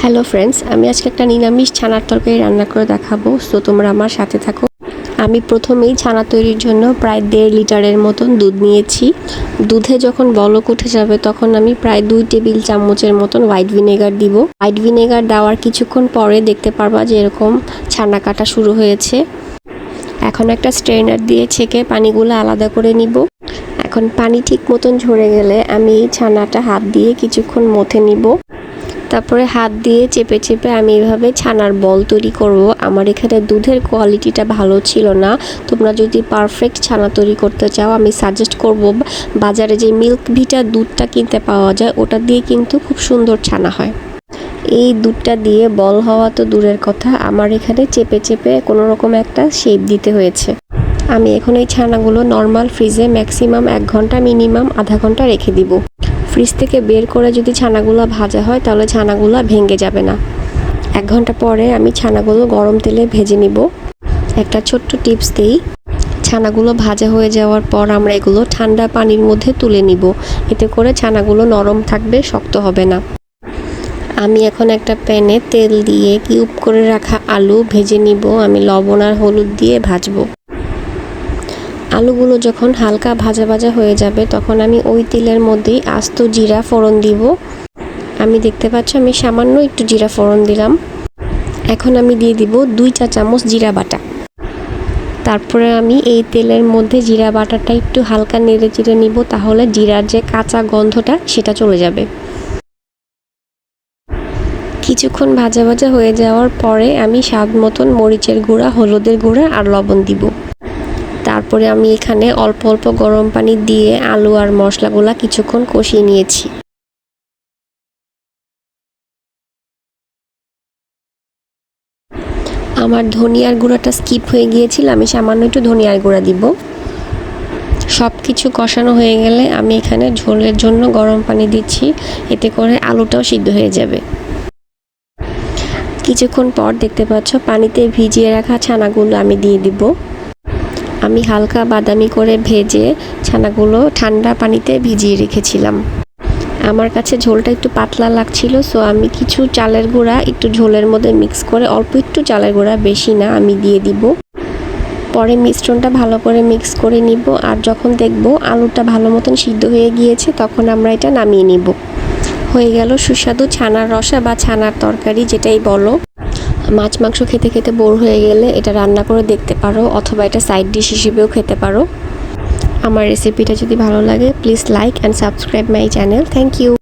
Hello friends, আমি আজকে একটা নিরামিষ ছানার তরকারি রান্না করে দেখাবো। সো তোমরা আমার সাথে থাকো। আমি প্রথমেই ছানা তৈরির জন্য প্রায় 1.5 লিটারের মতন দুধ নিয়েছি। দুধে যখন বলক উঠে যাবে তখন আমি প্রায় 2 টেবিল চামচের মতন হোয়াইট ভিনেগার দিব। হোয়াইট ভিনেগার দেওয়ার কিছুক্ষণ পরে দেখতে পারবা যে এরকম ছানা কাটা শুরু হয়েছে। এখন একটা স্ট্রেনার দিয়ে ছেঁকে পানিগুলো আলাদা করে নিব। এখন পানি ঠিক মতন ঝরে গেলে আমি এই ছানাটা হাত দিয়ে কিছুক্ষণ মথে নিব। তারপরে হাত দিয়ে চেপে চেপে আমি এভাবে ছানার বল তৈরি করব। আমার এখানে দুধের কোয়ালিটিটা ভালো ছিল না। তোমরা যদি পারফেক্ট ছানা তৈরি করতে চাও আমি সাজেস্ট করব বাজারে যে মিল্ক ভিটা দুধটা কিনতে পাওয়া যায় ওটা দিয়ে কিন্তু খুব সুন্দর ছানা হয়। এই দুধটা দিয়ে বল হওয়া তো দূরের কথা, আমার এখানে চেপে চেপে কোনো রকম একটা শেপ দিতে হয়েছে। আমি এখন এই ছানাগুলো নর্মাল ফ্রিজে ম্যাক্সিমাম 1 ঘন্টা মিনিমাম আধা ঘন্টা রেখে দিব। ফ্রিজ থেকে বের করে যদি ছানাগুলো ভাজা হয় তাহলে ছানাগুলো ভেঙে যাবে না। 1 ঘন্টা পরে আমি ছানাগুলো গরম তেলে ভেজে নিব। একটা ছোট্ট টিপস দিই, ছানাগুলো ভাজা হয়ে যাওয়ার পর আমরা এগুলো ঠান্ডা পানির মধ্যে তুলে নিব। এতে করে ছানাগুলো নরম থাকবে, শক্ত হবে না। আমি এখন একটা প্যানে তেল দিয়ে কিউব করে রাখা আলু ভেজে নিব। আমি লবণ আর হলুদ দিয়ে ভাজবো। আলুগুলো যখন হালকা ভাজা ভাজা হয়ে যাবে তখন আমি ওই তেলের মধ্যেই আস্ত জিরা ফোড়ন দিব। আমি দেখতে পাচ্ছ আমি সামান্য একটু জিরা ফোড়ন দিলাম। এখন আমি দিয়ে দিব 2 চা চামচ জিরা বাটা। তারপরে আমি এই তেলের মধ্যে জিরা বাটাটা একটু হালকা নেড়ে চেড়ে নিব, তাহলে জিরার যে কাঁচা গন্ধটা সেটা চলে যাবে। কিছুক্ষণ ভাজা ভাজা হয়ে যাওয়ার পরে আমি স্বাদ মতন মরিচের গুঁড়া, হলুদের গুঁড়া আর লবণ দিব। তারপরে আমি এখানে অল্প অল্প গরম পানি দিয়ে আলু আর মশলাগুলা কিছুক্ষণ কষিয়ে নিয়েছি। আমার ধনিয়ার গুঁড়াটা স্কিপ হয়ে গিয়েছিল, আমি সামান্য একটু ধনিয়ার গুঁড়া দিব। সব কিছু কষানো হয়ে গেলে আমি এখানে ঝোলের জন্য গরম পানি দিচ্ছি, এতে করে আলুটাও সিদ্ধ হয়ে যাবে। কিছুক্ষণ পর দেখতে পাচ্ছ পানিতে ভিজিয়ে রাখা ছানাগুলো আমি দিয়ে দিব। আমি হালকা বাদামি করে ভেজে ছানাগুলো ঠান্ডা পানিতে ভিজিয়ে রেখেছিলাম। আমার কাছে ঝোলটা একটু পাতলা লাগছিল, সো আমি কিছু চালের গুঁড়া একটু ঝোলের মধ্যে মিক্স করে অল্প একটু চালের গুঁড়া, বেশি না, আমি দিয়ে দিব। পরে মিশ্রণটা ভালো করে মিক্স করে নিব। আর যখন দেখব আলুটা ভালো মতন সিদ্ধ হয়ে গিয়েছে তখন আমরা এটা নামিয়ে নিব। হয়ে গেল সুস্বাদু ছানার রসা বা ছানার তরকারি, যেটাই বলো। মাছ মাংস খেতে খেতে বোর হয়ে গেলে এটা রান্না করে দেখতে পারো, অথবা এটা সাইড ডিশ হিসেবেও খেতে পারো। আমার রেসিপিটা যদি ভালো লাগে please like and subscribe my channel. Thank you.